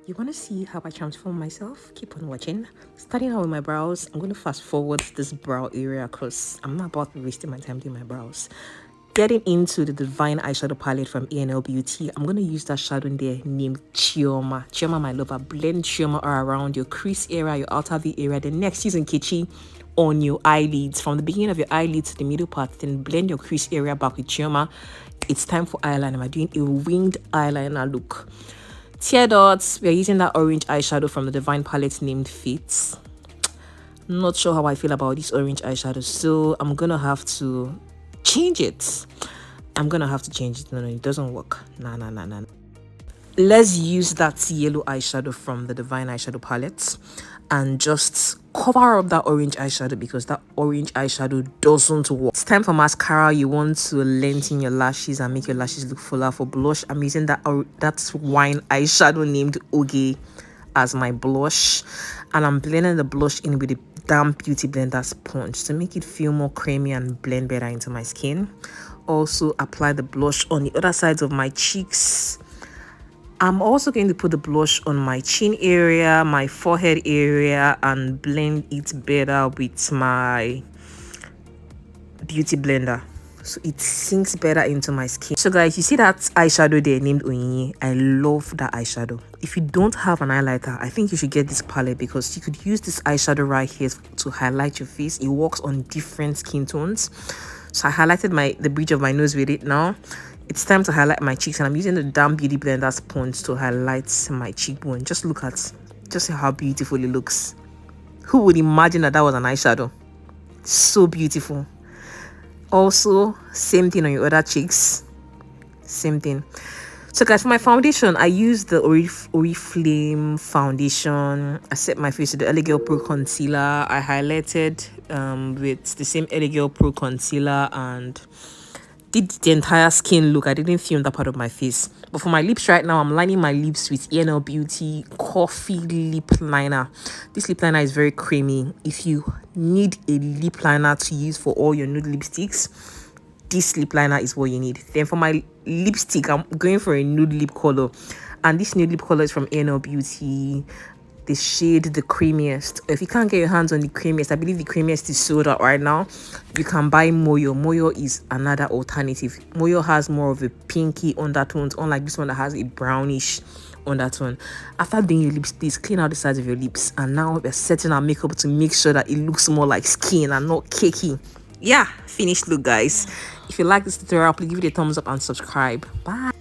You want to see how I transform myself? Keep on watching. Starting out with my brows, I'm going to fast forward this brow area because I'm not about to be wasting my time doing my brows. Getting into the Divine eyeshadow palette from A&L Beauty, I'm going to use that shadow in there named Chioma. Chioma, my lover. Blend Chioma around your crease area, your outer V area. Then next, using Kichi on your eyelids. From the beginning of your eyelids to the middle part, then blend your crease area back with Chioma. It's time for eyeliner. We're doing a winged eyeliner look. Tear dots, we're using that orange eyeshadow from the Divine palette named Fits. Not sure how I feel about this orange eyeshadow, so I'm gonna have to change it. No, it doesn't work. Nah. Let's use that yellow eyeshadow from the Divine eyeshadow palette and just cover up that orange eyeshadow because that orange eyeshadow doesn't work. It's time for mascara. You want to lengthen your lashes and make your lashes look fuller. For blush, I'm using that wine eyeshadow named Oge as my blush, and I'm blending the blush in with a damp beauty blender sponge to make it feel more creamy and blend better into my skin. Also apply the blush on the other sides of my cheeks. I'm also going to put the blush on my chin area, my forehead area, and blend it better with my beauty blender so it sinks better into my skin. So guys, you see that eyeshadow there named Onyinye? I love that eyeshadow. If you don't have an highlighter, I think you should get this palette because you could use this eyeshadow right here to highlight your face. It works on different skin tones. So I highlighted the bridge of my nose with it. Now it's time to highlight my cheeks, and I'm using the damn beauty blender sponge to highlight my cheekbone. Just see how beautiful it looks. Who would imagine that was an eyeshadow? So beautiful. Also, same thing on your other cheeks. Same thing. So guys, for my foundation, I use the Oriflame foundation. I set my face with the LA Girl Pro concealer. I highlighted with the same LA Girl Pro concealer and did the entire skin look. I didn't film that part of my face. But for my lips right now, I'm lining my lips with A&L Beauty Coffee Lip Liner. This lip liner is very creamy. If you need a lip liner to use for all your nude lipsticks, this lip liner is what you need. Then for my lipstick, I'm going for a nude lip color. And this nude lip color is from A&L Beauty. The shade The Creamiest. If you can't get your hands on the creamiest, I believe the creamiest is sold out right now. You can buy Moyo. Moyo is another alternative. Moyo has more of a pinky undertones, unlike this one that has a brownish undertone. After doing your lips, please clean out the sides of your lips, and now we're setting our makeup to make sure that it looks more like skin and not cakey. Yeah, finished look guys. If you like this tutorial, please give it a thumbs up and subscribe. Bye.